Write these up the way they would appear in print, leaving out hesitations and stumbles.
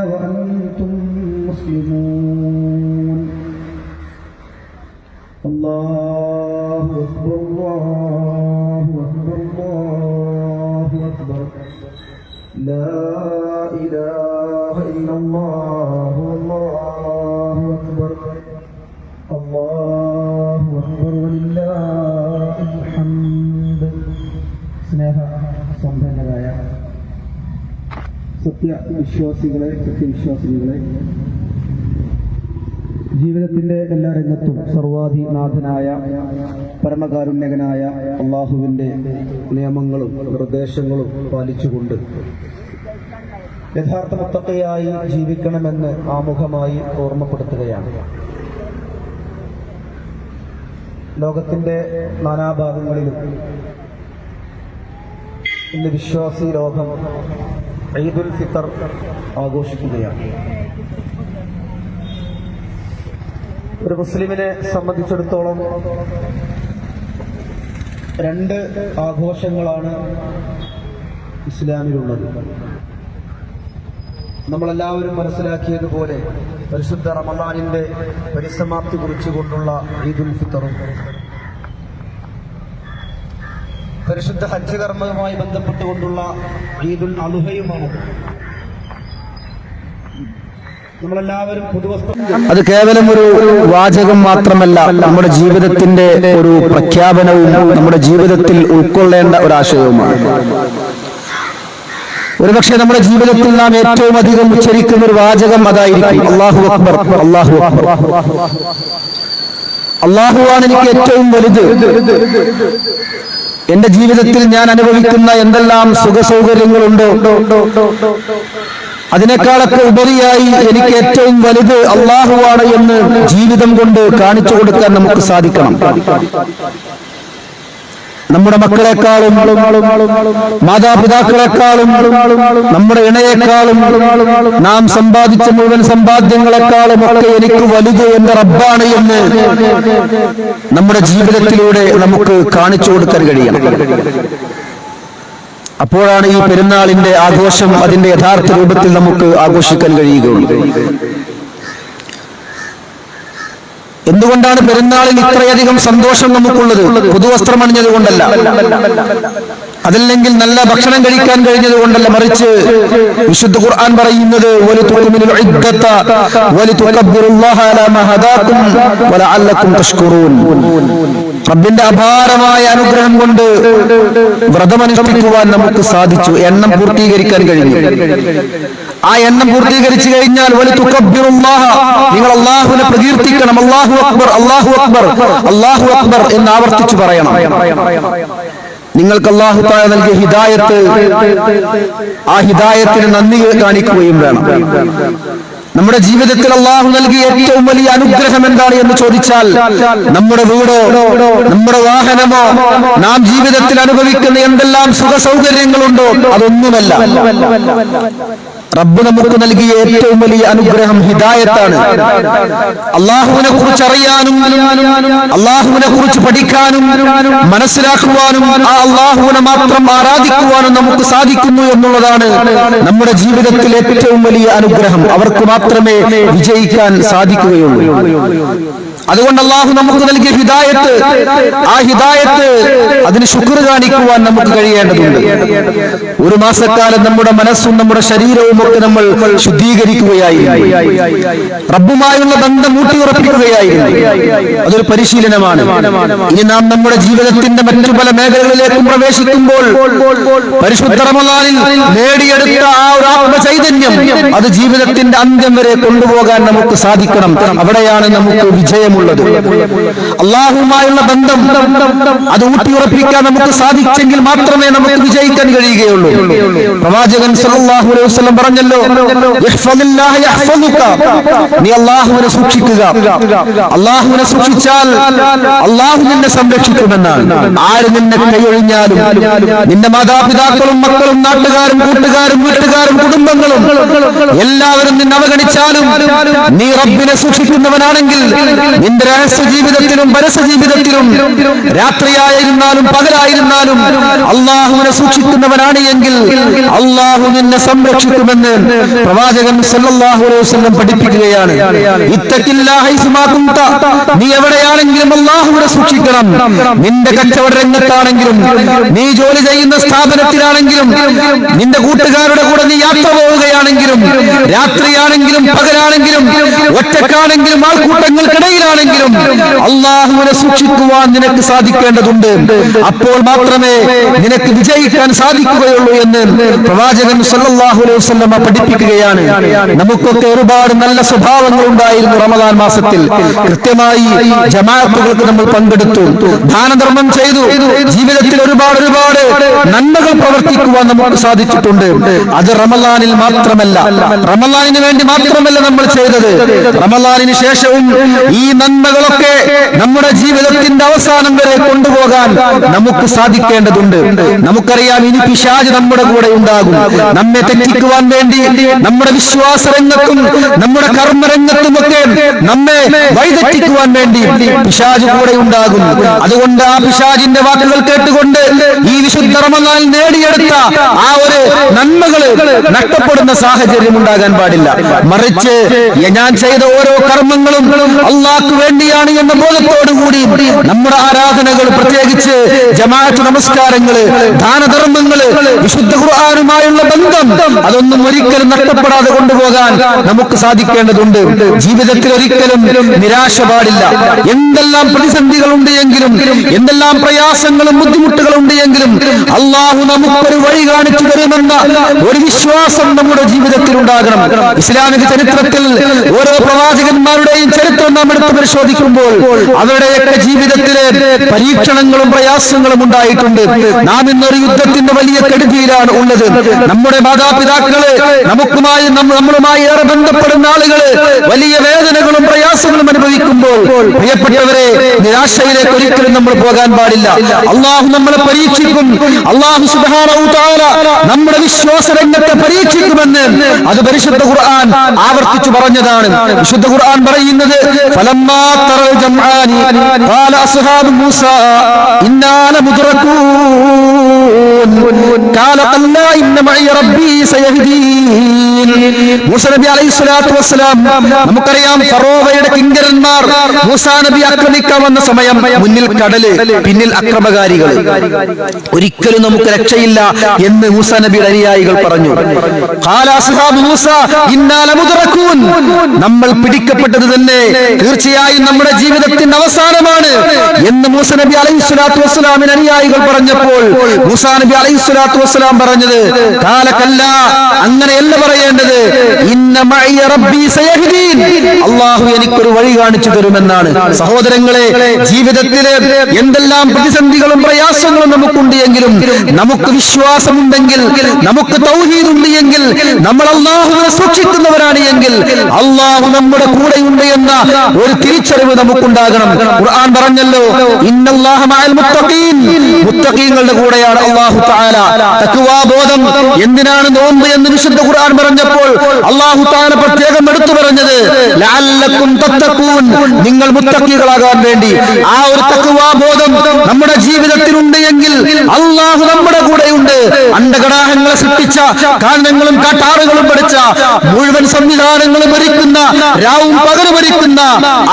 وأنتم مسلمون الله أكبر الله أكبر الله أكبر لا إله إلا الله الله أكبر الله أكبر ولله الحمد സ്നേഹ സമ്പന്നരായ സത്യവിശ്വാസികളെ സത്യവിശ്വാസിനികളെ, ജീവിതത്തിന്റെ എല്ലാ രംഗത്തും സർവാധിനാഥനായ പരമകാരുണ്യകനായ അള്ളാഹുവിന്റെ നിയമങ്ങളും നിർദ്ദേശങ്ങളും പാലിച്ചുകൊണ്ട് യഥാർത്ഥ മുത്തഖിയായി ജീവിക്കണമെന്ന് ആമുഖമായി ഓർമ്മപ്പെടുത്തുകയാണ്. ലോകത്തിന്റെ നാനാഭാഗങ്ങളിലും ഇന്ന് വിശ്വാസി ലോകം ഈദുൽ ഫിത്തർ ആഘോഷിക്കുകയാണ്. ഒരു മുസ്ലിമിനെ സംബന്ധിച്ചിടത്തോളം രണ്ട് ആഘോഷങ്ങളാണ് ഇസ്ലാമിലുള്ളത്. നമ്മളെല്ലാവരും മനസ്സിലാക്കിയതുപോലെ പരിശുദ്ധ റമളാനിന്റെ പരിസമാപ്തി കുറിച്ചുകൊണ്ടുള്ള ഈദുൽ ഫിത്തറും പരിശുദ്ധ ഹജ്ജ് കർമ്മവുമായി ബന്ധപ്പെട്ടുകൊണ്ടുള്ള ഈദുൽ അദ്ഹയുമാണ്. നമ്മളെല്ലാവരും അത് കേവലം ഒരു വാചകം മാത്രമല്ല, നമ്മുടെ ജീവിതത്തിന്റെ ഒരു പ്രഖ്യാപനവും നമ്മുടെ ജീവിതത്തിൽ ഉൾക്കൊള്ളേണ്ട ഒരാശയവുമാണ്. ഒരുപക്ഷെ നമ്മുടെ ജീവിതത്തിൽ നാം ഏറ്റവും അധികം ഉച്ചരിക്കുന്ന ഒരു വാചകം അതായിരിക്കും അല്ലാഹു അക്ബർ, അല്ലാഹു അക്ബർ. അല്ലാഹുവാണ് എനിക്ക് ഏറ്റവും വലുത്. എന്റെ ജീവിതത്തിൽ ഞാൻ അനുഭവിക്കുന്ന എന്തെല്ലാം സുഖസൗകര്യങ്ങളുണ്ടോ അതിനേക്കാളൊക്കെ ഉപരിയായി എനിക്ക് ഏറ്റവും വലുത് അല്ലാഹുവാണ് എന്ന് ജീവിതം കൊണ്ട് കാണിച്ചു കൊടുക്കാൻ നമുക്ക് സാധിക്കണം. നമ്മുടെ മക്കളെക്കാളും മാതാപിതാക്കളെക്കാളും നമ്മുടെ ഇണയെക്കാളും നാം സമ്പാദിച്ച മുഴുവൻ സമ്പാദ്യങ്ങളെക്കാളും ഒക്കെ എനിക്ക് വലുത് എന്റെ റബ്ബാണ് എന്ന് നമ്മുടെ ജീവിതത്തിലൂടെ നമുക്ക് കാണിച്ചു കൊടുക്കാൻ കഴിയണം. അപ്പോഴാണ് ഈ പെരുന്നാളിന്റെ ആഘോഷം അതിന്റെ യഥാർത്ഥ രൂപത്തിൽ നമുക്ക് ആഘോഷിക്കാൻ കഴിയുകയുള്ളൂ. എന്തുകൊണ്ടാണ് പെരുന്നാളിൽ ഇത്രയധികം സന്തോഷം നമുക്കുള്ളത്? പുതുവസ്ത്രം അണിഞ്ഞത് കൊണ്ടല്ല, അതല്ലെങ്കിൽ നല്ല ഭക്ഷണം കഴിക്കാൻ കഴിഞ്ഞത് കൊണ്ടല്ല, മറിച്ച് വിശുദ്ധ ഖുർആൻ പറയുന്നത് റബ്ബിന്റെ അപാരമായ അനുഗ്രഹം കൊണ്ട് വ്രതമനുഷ്ഠിക്കുവാൻ നമുക്ക് സാധിച്ചു, എണ്ണം പൂർത്തീകരിക്കാൻ കഴിഞ്ഞു. ആ എണ്ണം പൂർത്തീകരിച്ചു കഴിഞ്ഞാൽ നിങ്ങൾ അല്ലാഹുവിനെ പ്രകീർത്തിക്കണം. അല്ലാഹു അക്ബർ, അല്ലാഹു അക്ബർ, അല്ലാഹു അക്ബർ എന്ന് ആവർത്തിച്ചു പറയണം. നിങ്ങൾക്ക് അല്ലാഹു തആല നൽകിയ ഹിദായത്ത്, ആ ഹിദായത്തിന് നന്ദി കാണിക്കുകയും വേണം. നമ്മുടെ ജീവിതത്തിൽ അല്ലാഹു നൽകിയ ഏറ്റവും വലിയ അനുഗ്രഹം എന്താണ് എന്ന് ചോദിച്ചാൽ, നമ്മുടെ വീടോ നമ്മുടെ വാഹനമോ നാം ജീവിതത്തിൽ അനുഭവിക്കുന്ന എന്തെല്ലാം സുഖ സൗകര്യങ്ങളുണ്ടോ അതൊന്നുമല്ല. റബ്ബ് നമുക്ക് നൽകിയ ഏറ്റവും വലിയ അനുഗ്രഹം ഹിദായത്താണ്. അല്ലാഹുവിനെ കുറിച്ച് അറിയാനും അല്ലാഹുവിനെ കുറിച്ച് പഠിക്കാനും മനസ്സിലാക്കുവാനും ആ അല്ലാഹുവിനെ മാത്രം ആരാധിക്കുവാനും നമുക്ക് സാധിക്കുന്നു എന്നുള്ളതാണ് നമ്മുടെ ജീവിതത്തിൽ ഏറ്റവും വലിയ അനുഗ്രഹം. അവർക്ക് മാത്രമേ വിജയിക്കാൻ സാധിക്കുകയുള്ളൂ. അതുകൊണ്ട് അള്ളാഹു നമുക്ക് നൽകിയ ഹിദായത്ത്, ആ ഹിദായത്ത് അതിന് ശുക്ർ കാണിക്കുവാൻ നമുക്ക് കഴിയേണ്ടതുണ്ട്. ഒരു മാസക്കാലം നമ്മുടെ മനസ്സും നമ്മുടെ ശരീരവും ഒക്കെ നമ്മൾ ശുദ്ധീകരിക്കുകയായിരുന്നു, റബ്ബുമായുള്ള ബന്ധം ഊട്ടിയുറപ്പിക്കുകയായിരുന്നു. അതൊരു പരിശീലനമാണ്. ഇനി നാം നമ്മുടെ ജീവിതത്തിന്റെ മറ്റു പല മേഖലകളിലേക്കും പ്രവേശിക്കുമ്പോൾ പരിശുദ്ധ റമളാനിൽ നേടിയെടുത്ത ആ ഒരു ആത്മചൈതന്യം അത് ജീവിതത്തിന്റെ അന്ത്യം വരെ കൊണ്ടുപോകാൻ നമുക്ക് സാധിക്കണം. അവിടെയാണ് നമുക്ക് വിജയമുള്ളത്. അള്ളാഹുവുമായുള്ള ബന്ധം അത് ഊട്ടിയുറപ്പിക്കാൻ നമുക്ക് സാധിച്ചെങ്കിൽ മാത്രമേ നമുക്ക് വിജയിക്കാൻ കഴിയുകയുള്ളൂ. പ്രവാചകൻ സല്ലല്ലാഹു അലൈഹി വസല്ലം പറഞ്ഞല്ലോ, ഇഹ്ഫദില്ലാഹ യഹ്ഫദുക, നീ അള്ളാഹുവിനെ സൂക്ഷിക്കുക, അള്ളാഹുവിനെ സൂക്ഷിച്ചാൽ അള്ളാഹു നിന്നെ സംരക്ഷിക്കുമെന്നാണ്. ആര് നിന്നെ കൈയൊഴിഞ്ഞാലും, നിന്റെ മാതാപിതാക്കളും മക്കളും നാട്ടുകാരും കൂട്ടുകാരും വീട്ടുകാരും കുടുംബങ്ങളും എല്ലാവരും നിന്നെ അവഗണിച്ചാലും നീ റബ്ബിനെ സൂക്ഷിക്കുന്നവനാണെങ്കിൽ നിന്റെ രഹസ്യ ജീവിതത്തിലും പരസ്യ ജീവിതത്തിലും രാത്രിയായിരുന്നാലും പകലായിരുന്നാലും അള്ളാഹുവിനെ സൂക്ഷിക്കുന്നവനാണ് എങ്കിൽ അള്ളാഹു നിന്നെ സംരക്ഷിക്കുമെന്ന് പ്രവാചകൻ സല്ലല്ലാഹു അലൈഹി വസല്ലം പഠിപ്പിക്കുകയാണ്. ഇത്തഖില്ലാഹ ഹൈസുമാ കുന്ത, നീ എവിടെയാണെങ്കിലും അള്ളാഹുവിനെ സൂക്ഷിക്കണം. നിന്റെ കച്ചവട രംഗത്താണെങ്കിലും, നീ ജോലി ചെയ്യുന്ന സ്ഥാപനത്തിലാണെങ്കിലും, നിന്റെ കൂട്ടുകാരുടെ കൂടെ നീ യാത്ര പോവുകയാണെങ്കിലും, രാത്രിയാണെങ്കിലും പകലാണെങ്കിലും, ഒറ്റക്കാണെങ്കിലും ആൾക്കൂട്ടങ്ങൾക്കിടയിലാണെങ്കിലും അള്ളാഹുവിനെ സൂക്ഷിക്കുവാൻ നിനക്ക് സാധിക്കേണ്ടതുണ്ട്. അപ്പോൾ മാത്രമേ നിനക്ക് വിജയിക്കാൻ സാധിക്കുകയുള്ളൂ എന്ന് പ്രവാചകൻ സല്ലല്ലാഹു അലൈഹി വസല്ലം പഠിപ്പിക്കുകയാണ്. നമുക്കൊക്കെ ഒരുപാട് നല്ല സ്വഭാവങ്ങൾ ഉണ്ടായിരുന്നു റമദാൻ മാസത്തിൽ. കൃത്യമായി ജമാഅത്തുകൾക്ക് നമ്മൾ പങ്കെടുത്തു, ദാനധർമ്മം ചെയ്തു, ജീവിതത്തിൽ ഒരുപാട് നന്മകൾ പ്രവർത്തിക്കുവാൻ നമുക്ക് സാധിച്ചിട്ടുണ്ട്. അത് റമദാനിൽ മാത്രമല്ല, റമദാനിന് വേണ്ടി മാത്രമല്ല നമ്മൾ ചെയ്തത്. റമദാനിന് ശേഷവും ഈ നന്മകളൊക്കെ നമ്മുടെ ജീവിതത്തിന്റെ അവസാനം വരെ കൊണ്ടുപോകാൻ നമുക്ക് സാധിക്കേണ്ടതുണ്ട്. നമുക്കറിയാം, ഇനി പിശാച് നമ്മുടെ കൂടെ ഉണ്ടാകും. നമ്മെ തെറ്റിക്കുവാൻ വേണ്ടി നമ്മുടെ വിശ്വാസ രംഗത്തും നമ്മുടെ കർമ്മരംഗത്തുമൊക്കെ നമ്മെ വഴിതെറ്റിക്കുവാൻ വേണ്ടി പിശാച് കൂടെ ഉണ്ടാകും. അതുകൊണ്ട് ആ പിശാചിന്റെ വാക്കുകൾ കേട്ടുകൊണ്ട് ഈ വിശുദ്ധ റമദാനിൽ നേടിയെടുത്ത ആ ഒരു നന്മകള് നഷ്ടപ്പെടുന്ന സാഹചര്യം ഉണ്ടാകാൻ പാടില്ല. മറിച്ച് ഞാൻ ചെയ്ത ഓരോ കർമ്മങ്ങളും അള്ളാഹ്ക്ക് വേണ്ടിയാണ് എന്ന ബോധത്തോടുകൂടി നമ്മുടെ ആരാധനകൾ, പ്രത്യേകിച്ച് ജമാഅത്ത് നമസ്കാരങ്ങള്, ദാനധർമ്മങ്ങള്, വിശുദ്ധ ഖുർആനുമായുള്ള ബന്ധം അതൊന്നും ഒരിക്കലും നഷ്ടപ്പെടാതെ കൊണ്ടുപോകാൻ നമുക്ക് സാധിക്കേണ്ടതുണ്ട്. ജീവിതത്തിൽ ഒരിക്കലും നിരാശ പാടില്ല. എന്തെല്ലാം പ്രതിസന്ധികൾ ഉണ്ട് എങ്കിലും, എന്തെല്ലാം പ്രയാസങ്ങളും ബുദ്ധിമുട്ടുകളും ഉണ്ട് എങ്കിലും അള്ളാഹു നമുക്കൊരു വഴി കാണിച്ചു തരുമെന്ന ഒരു വിശ്വാസം നമ്മുടെ ജീവിതത്തിൽ ഉണ്ടാകണം. ഇസ്ലാമിക ചരിത്രത്തിൽ ഓരോ പ്രവാചകന്മാരുടെയും ചരിത്രം നാം എടുത്ത് പരിശോധിക്കുമ്പോൾ അവരുടെയൊക്കെ ജീവിതത്തിലെ പരീക്ഷണങ്ങളും പ്രയാസങ്ങളും ഉണ്ടായിട്ടുണ്ട്. നാം ഇന്നൊരു യുദ്ധത്തിന്റെ വലിയ കെടുതിയിലാണ് ഉള്ളത്. നമ്മുടെ മാതാപിതാക്കള്, നമ്മളുമായി ഏറെ ബന്ധപ്പെടുന്ന ആളുകള് വലിയ വേദനകളും പ്രയാസങ്ങളും അനുഭവിക്കുമ്പോൾ പ്രിയപ്പെട്ടവരെ, നിരാശയിലേക്ക് ഒരിക്കലും നമ്മൾ പോകാൻ പാടില്ല. അള്ളാഹു നമ്മളെ പരീക്ഷിക്കും. അള്ളാഹു സുബ്ഹാനഹു വ തആല നമ്മുടെ വിശ്വാസ രംഗത്തെ പരീക്ഷിക്കുമെന്ന് അത് പരിശുദ്ധ ഖുർആൻ ആവർത്തിച്ചു പറഞ്ഞതാണ്. വിശുദ്ധ ഖുർആൻ പറയുന്നത്, ഫലമ്മാ തറൽ ജംആനി ഖാല അസ്ഹാബു മൂസാ ഇന്നാ ലമുദ്റകൂൻ ഖാല ഖല്ലാ ഇന്ന മഇ റബ്ബി സയഹ്ദീൻ. മൂസാ നബി അലൈഹിസ്സലാത്തു വസ്സലാം, നമുക്കറിയാം ഫറോവയുടെ കിങ്കരന്മാർ മൂസാ നബി ആക്രമിക്കാൻ വന്ന സമയം മുന്നിൽ കടല്, പിന്നിൽ അക്രമകാരികൾ. ഒരിക്കലും നമുക്ക് രക്ഷയില്ല എന്ന് മൂസാ നബിയുടെ അനുയായികൾ പറഞ്ഞു. ഖാല അസ്ഹാബു മൂസാ ഇന്നാ ലമുദ്റകൂൻ, നമ്മൾ പിടിക്കപ്പെട്ടത് തന്നെ തീർച്ചയായും നമ്മുടെ ജീവിതത്തിന്റെ അവസാനമാണ് എന്ന് മൂസാ നബി അലൈഹിസ്സലാത്തു വസ്സലാമിന്റെ അനുയായികൾ പറഞ്ഞപ്പോൾ മൂസാ നബി അലൈഹിസ്സലാത്തു വസ്സലാം പറഞ്ഞത്, ഖാല കല്ലാ, അങ്ങനെയല്ല പറയേണ്ടത്, ഇന്ന മഇ റബ്ബി സയഹ്ദീൻ, അല്ലാഹു എനിക്കൊരു വഴി കാണിച്ചു തരുമെന്നാണ്. സഹോദരങ്ങളെ, ജീവിതത്തിലെ എന്തെല്ലാം പ്രതിസന്ധികളും പ്രയാസങ്ങളും നമുക്കുണ്ട് എങ്കിലും നമുക്ക് വിശ്വാസമുണ്ടെങ്കിൽ, നമുക്ക് തൗഹീദ് ഉണ്ട് എങ്കിൽ, നമ്മൾ അല്ലാഹുവിനെ സൂക്ഷിക്കുന്നവരാണ് എങ്കിൽ അല്ലാഹു നമ്മുടെ കൂടെയുണ്ട് എന്ന ഒരു തിരിച്ചറിവ് നമുക്കുണ്ടാകണം. ഖുർആൻ പറഞ്ഞല്ലോ, ഇന്നല്ലാഹ മഅൽ മുത്തഖീൻ, മുത്തഖീങ്ങളുടെ കൂടെയാണ് അല്ലാഹു തആല. തഖ്വാ ബോധം എന്തിനാണ് നോമ്പ് എന്ന് വിശുദ്ധ ഖുർആൻ പറഞ്ഞപ്പോൾ അല്ലാഹു തആല പ്രത്യേകം എടുത്തു പറഞ്ഞത് ലഅല്ലക്കും തത്തഖൂൻ, നിങ്ങൾ മുത്തഖീകളാകാൻ വേണ്ടി. ആ ഒരു തഖ്വാ ബോധം നമ്മുടെ ജീവിതത്തിലുണ്ട് എങ്കിൽ അല്ലാഹു നമ്മുടെ കൂടെയുണ്ട്. അണ്ടകടാഹങ്ങളെ സൃഷ്ടിച്ച, കാരണങ്ങളും കാട്ടാറുകളും പഠിച്ച, മുഴുവൻ സംവിധാനങ്ങളും ഭരിക്കുന്ന, രാവും പകലും ഭരിക്കുന്ന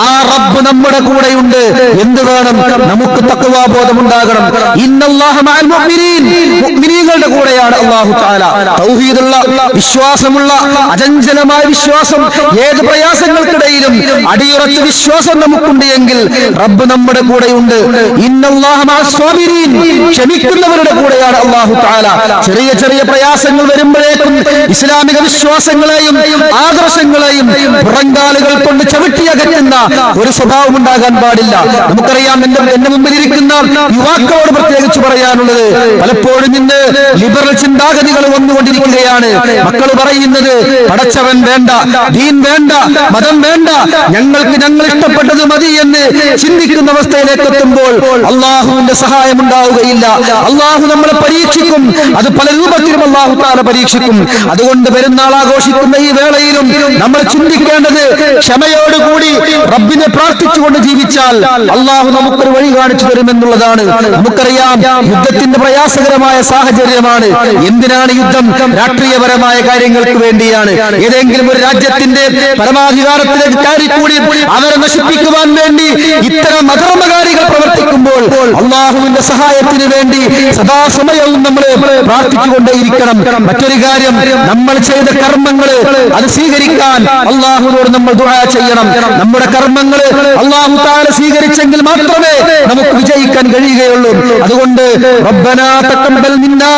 ആ റബ്ബ് നമ്മുടെ കൂടെയുണ്ട്. എന്ത് വേണം? നമുക്ക് തഖ്വാ ബോധമുണ്ടാകണം. ഇന്നല്ലാഹ മഅൽ മുഅ്മിനീൻ, മുഅ്മിനീങ്ങളുടെ കൂടെയാണ് അല്ലാഹു തആല. തൗഹീദുള്ള, വിശ്വാസമുള്ള, അചഞ്ചലമായ വിശ്വാസം, ഏത് പ്രയാസങ്ങൾക്കിടയിലും അടിയുറച്ച വിശ്വാസം നമുക്കുണ്ട് എങ്കിൽ റബ്ബ് നമ്മുടെ കൂടെയുണ്ട്. ഇന്നല്ലാഹ മഅസ് സ്വാബിരീൻ, ക്ഷമിക്കുന്നവരുടെ കൂടെയാണ് അല്ലാഹു തആല. ചെറിയ ചെറിയ പ്രയാസങ്ങൾ വരുമ്പോഴേക്കും ഇസ്ലാമിക വിശ്വാസങ്ങളെയും ആദർശങ്ങളെയും പുറങ്കാലുകൾ കൊണ്ട് ചവിട്ടിയകറ്റുന്ന ഒരു സ്വഭാവം ഉണ്ടാകാൻ പാടില്ല. നമുക്കറിയാം, എന്റെ മുമ്പിലിരിക്കുന്ന യുവാക്കളോട് പ്രത്യേകിച്ച് പറയാനുള്ളത്, പലപ്പോഴും ഇന്ന് ലിബറൽ ചിന്താഗതികൾ വന്നുകൊണ്ടിരിക്കുകയാണ്. മക്കൾ പറയുന്നത് പടച്ചവൻ വേണ്ട, ദീൻ വേണ്ട, മതം വേണ്ട, ഞങ്ങൾക്ക് ഞങ്ങൾ ഇഷ്ടപ്പെട്ടത് മതി എന്ന് ചിന്തിക്കുന്ന അവസ്ഥയിലേക്ക് എത്തുമ്പോൾ അള്ളാഹുവിന്റെ സഹായം ഉണ്ടാവുകയില്ല. അള്ളാഹു നമ്മളെ പരീക്ഷിക്കും. അത് പല രൂപത്തിലും അള്ളാഹു തആല പരീക്ഷിക്കും. അതുകൊണ്ട് പെരുന്നാൾ ആഘോഷിക്കുന്ന ഈ വേളയിലും നമ്മൾ ചിന്തിക്കേണ്ടത്, ക്ഷമയോടുകൂടി റബ്ബിനെ പ്രാർത്ഥിച്ചുകൊണ്ട് ജീവിച്ചാൽ അള്ളാഹു നമുക്കൊരു വഴി കാണിച്ചു തരുമെന്നുള്ളതാണ്. നമുക്കറിയാം, യുദ്ധത്തിന്റെ പ്രയാസകരമായ സാഹചര്യമാണ്. എന്തിനാണ് യുദ്ധം? രാഷ്ട്രീയപരമായ കാര്യങ്ങൾക്ക് വേണ്ടിയാണ്. ഏതെങ്കിലും ഒരു രാജ്യത്തിന്റെ പരമാധികാരത്തിലേക്ക് കയറിക്കൂടി അവരെ നശിപ്പിക്കുവാൻ വേണ്ടി ഇത്തരം അധർമ്മകാരികൾ പ്രവർത്തിക്കുമ്പോൾ അള്ളാഹുവിന്റെ സഹായത്തിന് വേണ്ടി സദാസമയവും നമ്മൾ പ്രാർത്ഥിച്ചുകൊണ്ടേയിരിക്കണം. മറ്റൊരു കാര്യം, നമ്മൾ ചെയ്ത കർമ്മങ്ങൾ അത് സ്വീകരിക്കാൻ അള്ളാഹുവിനോട് നമ്മൾ ദുആ ചെയ്യണം. നമ്മുടെ കർമ്മങ്ങൾ അള്ളാഹു തആല സ്വീകരിച്ചെങ്കിൽ മാത്രമേ നമുക്ക് വിജയിക്കാൻ കഴിയുകയുള്ളൂ. അതുകൊണ്ട് റബ്ബനാ തഖബ്ബൽ മിന്നാ,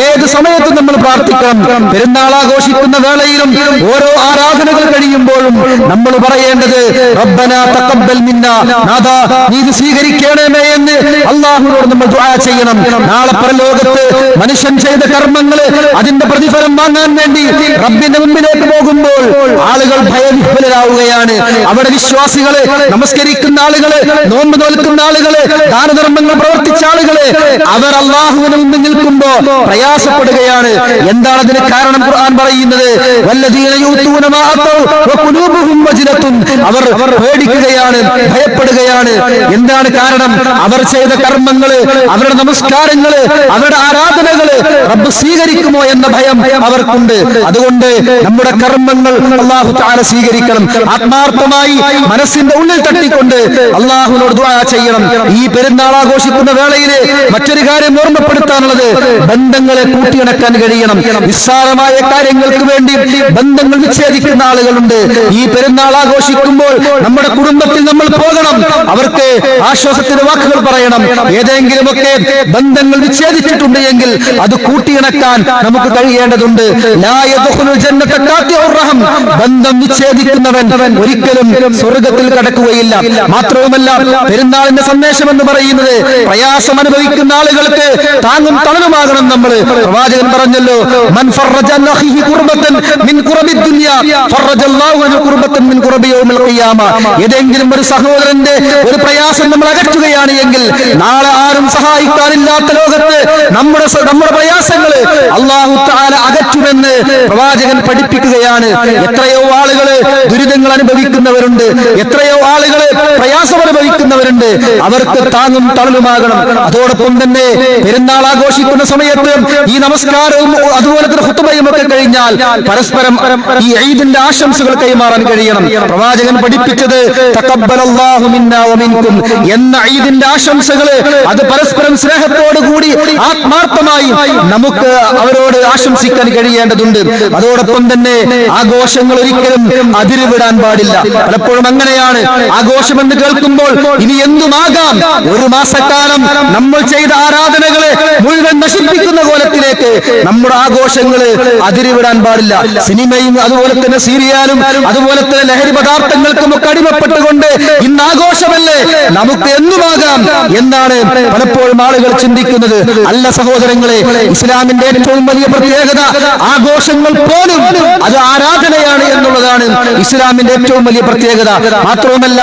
ഏത് സമയത്തും നമ്മൾ പ്രാർത്ഥിക്കണം. പെരുന്നാൾ ആഘോഷിക്കുന്ന വേളയിലും ഓരോ ആരാധനകൾ കഴിയുമ്പോഴും നമ്മൾ പറയേണ്ടത് റബ്ബനാ തഖബ്ബൽ മിന്നാ, നാഥാ നീ ഇത് സ്വീകരിക്കണമേ എന്ന് അള്ളാഹുവിനോട് നമ്മൾ ദുആ ചെയ്യണം. നാളെ പരലോകത്ത് മനുഷ്യൻ ചെയ്ത കർമ്മങ്ങൾ അതിന്റെ പ്രതിഫലം വാങ്ങാൻ വേണ്ടി റബ്ബിന്റെ മുമ്പിലേക്ക് പോകുമ്പോൾ ആളുകൾ ഭയവിഹ്വലരാവുകയാണ്. അവിടെ വിശ്വാസികള്, നമസ്കരിക്കുന്ന ആളുകള്, നോമ്പ് നോൽക്കുന്ന ആളുകള്, ദാനധർമ്മങ്ങൾ പ്രവർത്തിച്ച ആളുകള്, അവർ അള്ളാഹുവിന് മുമ്പിൽ നിൽക്കുമ്പോ പ്രയാസപ്പെടുകയാണ്. എന്താണ് അതിന് കാരണം? ഖുർആൻ പറയുന്നത് വല്ലദീന യൂതൂന മാ അതൗ വഖുലൂബുഹും വജ്ലത്തുൻ, അവർ പേടിക്കുകയാണ്, ഭയപ്പെടുകയാണ്. എന്താണ് കാരണം? അവർ ചെയ്ത കർമ്മങ്ങള്, അവരുടെ നമസ്കാരങ്ങള്, അവരുടെ ആരാധനകള് റബ്ബ് സ്വീകരിക്കുമോ എന്ന ഭയം അവർക്കുണ്ട്. അതുകൊണ്ട് നമ്മുടെ കർമ്മങ്ങൾ അല്ലാഹു തആല സ്വീകരിക്കണം. ആത്മാർത്ഥമായി മനസ്സിന്റെ ഉള്ളിൽ തട്ടിക്കൊണ്ട് അള്ളാഹുവിനോട് ദുആ ചെയ്യണം. ഈ പെരുന്നാൾ ആഘോഷിക്കുന്ന വേളയിൽ മറ്റൊരു കാര്യം ഓർമ്മപ്പെടുത്താനുള്ളത്, ബന്ധങ്ങളെ കൂട്ടിയിണക്കാൻ കഴിയണം. നിസ്സാരമായ കാര്യങ്ങൾക്ക് വേണ്ടി ബന്ധങ്ങൾ വിച്ഛേദിക്കുന്ന ആളുകളുണ്ട്. ഈ പെരുന്നാൾ ആഘോഷിക്കുമ്പോൾ നമ്മുടെ കുടുംബത്തിൽ നമ്മൾ പോകണം, അവർക്ക് ആശ്വാസത്തിന്റെ വാക്കുകൾ പറയണം. ഏതെങ്കിലുമൊക്കെ ബന്ധങ്ങൾ വിച്ഛേദിച്ചിട്ടുണ്ട് എങ്കിൽ അത് കൂട്ടിയിണക്കാൻ നമുക്ക് കഴിയേണ്ടതുണ്ട്. ലാ യദ്ഖുലുൽ ജന്നത ഖാതിഉർ റഹം, ബന്ധം വിച്ഛേദിക്കുന്നവൻ ഒരിക്കലും സ്വർഗ്ഗത്തിൽ കടക്കുകയില്ല. മാത്രവുമല്ല, പെരുന്നാളിന്റെ സന്ദേശം എന്ന് പറയുന്നത് പ്രയാസം അനുഭവിക്കുന്ന ആളുകൾക്ക് താങ്ങും തണലുമാകണം. നമ്മൾ പ്രവാചകൻ പറഞ്ഞല്ലോ, മൻ ഫറജ അൻ അഖീഹി ഖുർബതൻ മിൻ ഖുറബി ദുനിയ ഫറജല്ലാഹു അൻഹു ഖുർബതൻ മിൻ ഖുറബി യൗമിൽ ഖിയാമ. ഏതെങ്കിലും ഒരു സഹോദരന്റെ ഒരു പ്രയാസം നമ്മൾ അകറ്റുകയാണ് എങ്കിൽ നാളെ ആരും സഹായിക്കാനില്ലാത്ത ലോകത്ത് നമ്മുടെ പ്രയാസങ്ങൾ അല്ലാഹു തആല അകറ്റുമെന്ന് പ്രവാചകൻ പഠിപ്പിക്കുകയാണ്. എത്രയോ ആളുകൾ ദുരിതങ്ങൾ അനുഭവിക്കുന്നവരുണ്ട്, എത്രയോ ആളുകൾ പ്രയാസം അനുഭവിക്കുന്നവരുണ്ട്. അവർക്ക് താങ്ങും തണലുമാകണം. അതോടൊപ്പം തന്നെ പെരുന്നാൾ ആഘോഷിക്കുന്ന സമയത്ത് ഈ നമസ്കാരവും അതുപോലെ തന്നെ ഖുതുബയും ഒക്കെ കഴിഞ്ഞാൽ പരസ്പരം ഈ ഈദിന്റെ ആശംസകൾ കൈമാറാൻ കഴിയണം. പ്രവാചകൻ പഠിപ്പിച്ചത് തഖബ്ബലല്ലാഹു മിന്നാ വമിൻകും എന്ന ഈദിന്റെ ആശംസകൾ അത് പരസ്പരം സ്നേഹത്തോടുകൂടി ആത്മാർത്ഥമായി നമുക്ക് അവരോട് ആശംസിക്കാൻ കഴിയേണ്ടതുണ്ട്. അതോടൊപ്പം തന്നെ ആഘോഷങ്ങൾ ഒരിക്കലും അതിരുവിടാൻ പാടില്ല. പലപ്പോഴും അങ്ങനെയാണ്. ആഘോഷമെന്ന് കേൾക്കുമ്പോൾ ഇനി എന്തുമാകാം, ഒരു മാസക്കാലം നമ്മൾ ചെയ്ത ആരാധനകളെ മുഴുവൻ നശിപ്പിക്കുന്ന കോലത്തിലേക്ക് നമ്മുടെ ആഘോഷങ്ങള് അതിരുവിടാൻ പാടില്ല. സിനിമയും അതുപോലെ തന്നെ സീരിയലും അതുപോലെ തന്നെ ലഹരി പദാർത്ഥങ്ങൾക്കും ഒക്കെ അടിമപ്പെട്ടുകൊണ്ട് ഇന്ന് ആഘോഷമല്ലേ, നമുക്ക് എന്തുമാകാം എന്നാണ് പലപ്പോഴും ആളുകൾ ചിന്തിക്കുന്നത്. അല്ല സഹോദരങ്ങളെ, ഇസ്ലാമിന്റെ ഏറ്റവും വലിയ പ്രത്യേകത ആഘോഷങ്ങൾ പോലും അത് ആരാധനയാണ് എന്നുള്ളതാണ് ഇസ്ലാമിന്റെ ഏറ്റവും വലിയ പ്രത്യേകത. മാത്രവുമല്ല,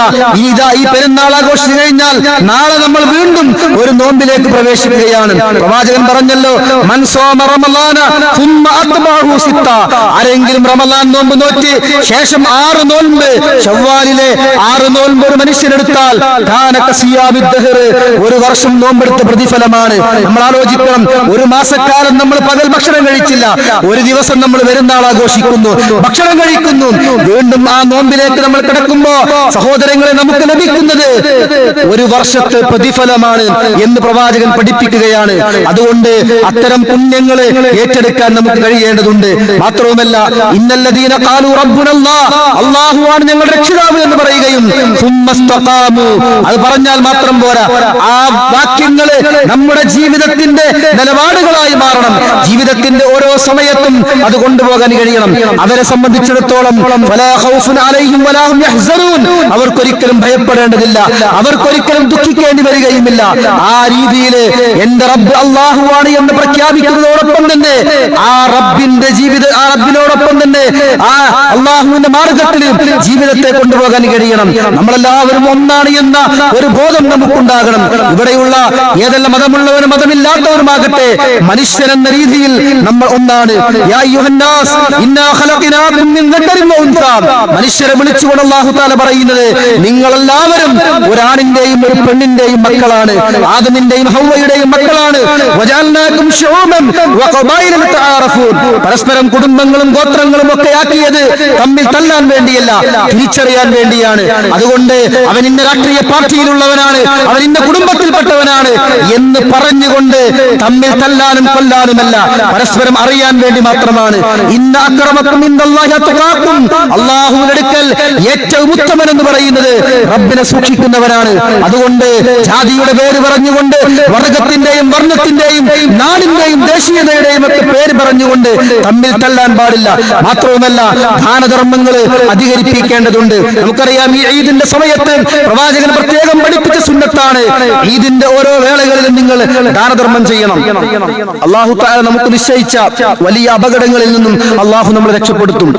ഈ പെരുന്നാൾ ആഘോഷിച്ചു കഴിഞ്ഞാൽ നാളെ നമ്മൾ വീണ്ടും ഒരു നോമ്പിലേക്ക് പ്രവേശിക്കുകയാണ്. പ്രവാചകൻ പറഞ്ഞല്ലോ, മൻ സോമ റമളാന സുമ്മ അത്ബഅഹു സിത്ത, ആരെങ്കിലും റമളാൻ നോമ്പ് നോറ്റി ശേഷം 6 നോമ്പ്, ശവ്വാലിലെ 6 നോമ്പ് ഒരു മനുഷ്യനെടുത്താൽ കാന കസിയാമി ദഹർ, ഒരു വർഷം നോമ്പെടുത്ത പ്രതിഫലമാണ്. നമ്മൾ ആലോചിക്കണം, ഒരു മാസക്കാലം നമ്മൾ പകൽ ഭക്ഷണം കഴിച്ചില്ല, ഒരു ദിവസം നമ്മൾ പെരുന്നാൾ ആഘോഷിക്കുന്നു, ഭക്ഷണം കഴിക്കുന്നു, വീണ്ടും ആ നോമ്പിലേക്ക് നമ്മൾ കിടക്കുമ്പോ സഹോദരങ്ങളെ നമുക്ക് ലഭിക്കുന്നത് ഒരു വർഷത്തെ പ്രതിഫലമാണ് എന്ന് പ്രവാചകൻ പഠിപ്പിക്കുകയാണ്. അതുകൊണ്ട് അത്തരം പുണ്യങ്ങളെ ഏറ്റെടുക്കാൻ നമുക്ക് കഴിയേണ്ടതുണ്ട്. മാത്രവുമല്ല, ഇന്നല്ലദീന ഖാലു റബ്ബുനല്ലാഹ്, അല്ലാഹുവാണ് ഞങ്ങളുടെ രക്ഷിതാവ് എന്ന് പറയുകയും സുമ്മസ്തഖാമു, അത് പറഞ്ഞാൽ മാത്രം പോരാ, ആ വാക്യങ്ങള് നമ്മുടെ ജീവിതത്തിന്റെ നിലപാടുകളായി മാറണം. ജീവിതത്തിന്റെ ഓരോ സമയത്തും അത് കൊണ്ടുപോകാൻ കഴിയണം. അവരെ സംബന്ധിച്ചിടത്തോളം ഫലാ ഖൗഫുൻ അലൈഹിം വലാ ഹും യഹ്സനൂൻ, അവർക്കൊരിക്കലും ഭയപ്പെടേണ്ടതില്ല, അവർക്കൊരിക്കലും ദുഃഖിക്കേണ്ടി വരികയുമില്ല. ആ രീതിയിൽ എന്റെ റബ്ബ് അല്ലാഹുവാണ് എന്ന് പ്രഖ്യാപിക്കുന്നതോടൊപ്പം തന്നെ ആ റബ്ബിനോടൊപ്പം തന്നെ ആ അല്ലാഹുവിന്റെ മാർഗത്തിൽ ജീവിതത്തെ കൊണ്ടുപോകാൻ കഴിയണം. നമ്മളെല്ലാവരും ഒന്നാണ് എന്ന ഒരു ബോധം നമുക്കുണ്ടാകണം. ഇവിടെയുള്ള ഏതെല്ലാം മതമുള്ളവരും മതമില്ലാത്തവരുമാകട്ടെ, മനുഷ്യൻ എന്ന രീതിയിൽ നമ്മൾ ഒന്നാണ്. യാ അയ്യുഹന്നാസ് ഇന്നാ ഖലഖനാകും മിൻ ദക്കറിൻ വ ഉൻസാ, മനുഷ്യരെ വിളിച്ചുകൊണ്ട് അല്ലാഹു തആല പറയുന്നത്, നിങ്ങളെല്ലാവരും ഒരാണിന്റെയും ഒരു പെണ്ണിന്റെയും മക്കളാണ്, ആദമിന്റെയും ഹവ്വയുടെയും മക്കളാണ്. വജഅൽനാകും ശുഊബൻ വ ഖബായില തആറഫൂൻ, പരസ്പരം കുടുംബങ്ങളും ഗോത്രങ്ങളും ഒക്കെ ആക്കിയത് തമ്മിൽ തല്ലാൻ വേണ്ടിയല്ല, തിരിച്ചറിയാൻ വേണ്ടിയാണ്. അതുകൊണ്ട് അവൻ ഇന്ന രാഷ്ട്രീയ പാർട്ടിയിലുള്ളവനാണ്, അവൻ ഇന്ന കുടുംബത്തിൽപ്പെട്ടവനാണ് എന്ന് പറഞ്ഞുകൊണ്ട് തമ്മിൽ തല്ലാനും കൊല്ലാനുമല്ല, പരസ്പരം അറിയാൻ വേണ്ടി മാത്രമാണ്. ഇന്ന അക്രമക്കും ഇൻദല്ലാഹി അത്ഖാക്കും, അല്ലാഹുവിന്റെ അടുക്കൽ ഏറ്റവും ഉത്തമൻ എന്ന് പറയുന്നത് റബ്ബിനെ സൂക്ഷിക്കുന്നവരാണ്. അതുകൊണ്ട് ജാതിയുടെ പേര് പറഞ്ഞുകൊണ്ട്, വർഗത്തിന്റെയും വർണ്ണത്തിന്റെയും നാടിന്റെയും ദേശീയതയുടെയും ഒക്കെ പേര് പറഞ്ഞുകൊണ്ട് തമ്മിൽ തല്ലാൻ പാടില്ല. മാത്രവുമല്ല, ദാനധർമ്മങ്ങൾ അധികരിപ്പിക്കേണ്ടതുണ്ട്. നമുക്കറിയാം, ഈ ഈദിന്റെ സമയത്ത് പ്രവാചകൻ പ്രത്യേകം പഠിപ്പിച്ച സുന്നത്താണ്, ഈദിന്റെ ഓരോ വേളകളിലും നിങ്ങൾ ദാനധർമ്മം ചെയ്യണം. അല്ലാഹു തആല നമുക്ക് നിശ്ചയിച്ച വലിയ അപകടങ്ങളിൽ നിന്നും അല്ലാഹു നമ്മളെ രക്ഷപ്പെടുത്തും.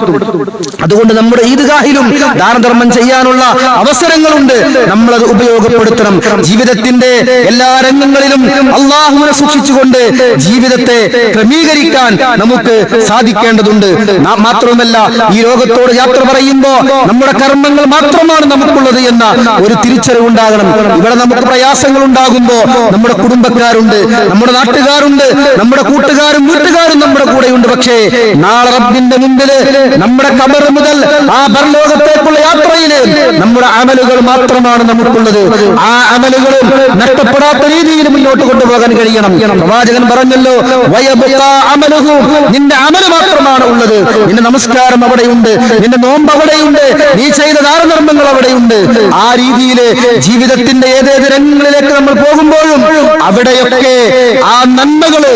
അതുകൊണ്ട് നമ്മുടെ ഈദ്ഗാഹിലും ദാനധർമ്മം ചെയ്യാനുള്ള അവസരങ്ങളുണ്ട്, നമ്മളത് ഉപയോഗപ്പെടുത്തണം. ജീവിതത്തിന്റെ എല്ലാ രംഗങ്ങളിലും അല്ലാഹുവിനെ സൂക്ഷിച്ചുകൊണ്ട് ജീവിതത്തെ ക്രമീകരിക്കാൻ നമുക്ക് സാധിക്കേണ്ടതുണ്ട്. മാത്രവുമല്ല, ഈ ലോകത്തോട് യാത്ര പറയുമ്പോ നമ്മുടെ കർമ്മങ്ങൾ മാത്രമാണ് നമുക്കുള്ളത് എന്ന ഒരു തിരിച്ചറിവുണ്ടാകണം. ഇവിടെ നമുക്ക് പ്രയാസങ്ങൾ ഉണ്ടാകുമ്പോ നമ്മുടെ കുടുംബക്കാരുണ്ട്, നമ്മുടെ നാട്ടുകാരുണ്ട്, നമ്മുടെ കൂട്ടുകാരും വീട്ടുകാരും നമ്മുടെ കൂടെയുണ്ട്. പക്ഷേ നാളെ റബ്ബിന്റെ മുമ്പിൽ നമ്മുടെ ഖബർ മുതൽ ആ പരലോകത്തേക്കുള്ള യാത്രയിൽ നമ്മുടെ അമലുകൾ മാത്രമാണ് നമുക്കുള്ളത്. ആ അമലുകളും നഷ്ടപ്പെടാത്ത രീതിയിൽ മുന്നോട്ട് കൊണ്ടുപോകാൻ കഴിയണം. പ്രവാചകൻ പറഞ്ഞല്ലോ, വയബ്ഖാ അമലുഹു, നിന്റെ അമല് മാത്രമാണ് ഉള്ളത്. നിന്റെ നമസ്കാരം അവിടെയുണ്ട്, നിന്റെ നോമ്പ് അവിടെയുണ്ട്, നീ ചെയ്ത ദാനധർമ്മങ്ങൾ അവിടെയുണ്ട്. ആ രീതിയിൽ ജീവിതത്തിന്റെ ഏതേത് രംഗങ്ങളിലേക്ക് നമ്മൾ പോകുമ്പോഴും അവിടെയൊക്കെ ആ നന്മകള്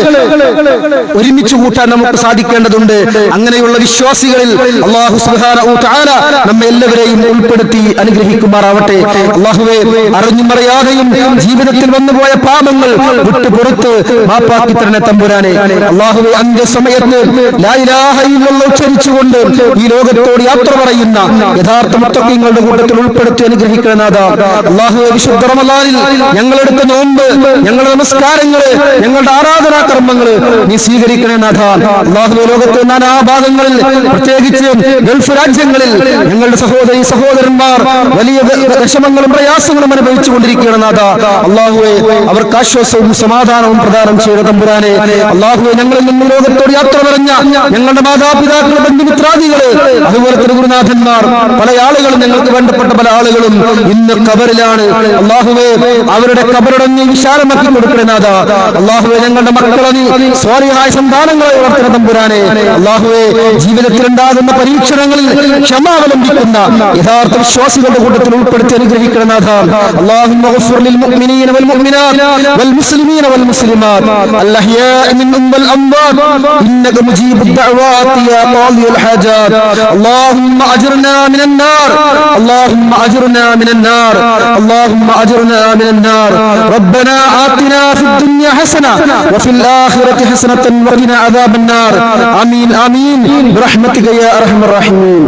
ഒരുമിച്ച് കൂട്ടാൻ നമുക്ക് സാധിക്കേണ്ടതുണ്ട്. അങ്ങനെയുള്ള വിശ്വാസികളിൽ അല്ലാഹു സുബ്ഹാനഹു വ തആല നമ്മെ എല്ലാവരെയും ഉൾപ്പെടുത്തി അനുഗ്രഹിക്കുമാറാവട്ടെ. അല്ലാഹുവേ, അറിഞ്ഞും അറിയാതെയും ജീവിതത്തിൽ വന്നുപോയ പാപങ്ങൾ വിട്ടുപുറത്ത് മാപ്പാക്കി തരണേ തമ്പുരാനെ. അല്ലാഹുവേ, അന്ത്യസമയത്ത് ലാ ഇലാഹ ഇല്ലല്ലാഹ് ഉച്ചരിച്ചുകൊണ്ട് ഈ ലോകത്തോട് യാത്ര പറയുന്ന യഥാർത്ഥ മുത്തഖീങ്ങളുടെ കൂട്ടത്തിൽ ഉൾപ്പെടുത്തി അനുഗ്രഹിക്കണേ നാഥാ. അല്ലാഹുവേ, വിശുദ്ധ റമളാനിൽ ഞങ്ങളെടുത്ത നോമ്പ്, ഞങ്ങളുടെ നമസ്കാരങ്ങള്, ഞങ്ങളുടെ ആരാധനാ കർമ്മങ്ങള് നീ സ്വീകരിക്കണേ നാഥാ. അല്ലാഹുവേ, ലോകത്തെ നാനാഭാഗങ്ങളിൽ പ്രത്യേകിച്ച് ഗൾഫ് രാജ്യങ്ങളിൽ ഞങ്ങളുടെ സഹോദരന്മാർ വലിയ വിഷമങ്ങളും പ്രയാസങ്ങളും അനുഭവിച്ചു കൊണ്ടിരിക്കുകയാണ് നാഥാ. അല്ലാഹുവേ, അവർക്ക് ആശ്വാസവും സമാധാനവും പ്രദാനം ചെയ്ത തമ്പുരാനെ. അല്ലാഹുവേ, ഞങ്ങളിൽ നിന്ന് ലോകത്തോട് യാത്ര പറഞ്ഞ ഞങ്ങളുടെ മാതാപിതാക്കൾ, ബന്ധുമിത്രാദികള്, അതുപോലെ തന്നെ ഗുരുനാഥന്മാർ, പല ആളുകളും, ഞങ്ങൾക്ക് വേണ്ടപ്പെട്ട പല ആളുകളും ഇന്ന് ഖബറിലാണ്. അല്ലാഹുവേ, അവരുടെ ഖബറുടെ നീ വിശാലമാക്കി കൊടുക്കണേ നാഥാ. അല്ലാഹുവേ, ഞങ്ങളുടെ മക്കളെ നീ സ്വാലിഹായ സന്താനങ്ങളെ വളർത്തണ തമ്പുരാനെ. അല്ലാഹുവേ, ജീവിതത്തിൽ ഉണ്ടാകുന്ന പരീക്ഷണങ്ങളിൽ ക്ഷമാവലംബിക്കുന്ന യഥാർത്ഥ വിശ്വാസികളുടെ കൂട്ടത്തിൽ ഉൾപ്പെടുത്തി അനുഗ്രഹിക്കണേ നാഥാ. അല്ലാഹുമ്മ ഗഫിർ ലിൽ മുഅ്മിനീന വൽ മുഅ്മിനാത്ത് വൽ മുസ്ലിമീന വൽ മുസ്ലിമാത്ത് അൽ അഹ്യാഇ മിൻഹും വൽ അംവാത് ഇന്നക മുജീബുദ് ദഅവാതി യാ ഖാദിയൽ ഹാജാത്. اللهم أجرنا من النار، اللهم أجرنا من النار، اللهم أجرنا لنا من النار ربنا آتنا في الدنيا حسنة وفي الآخرة حسنة وقنا عذاب النار آمين آمين برحمتك يا أرحم الراحمين.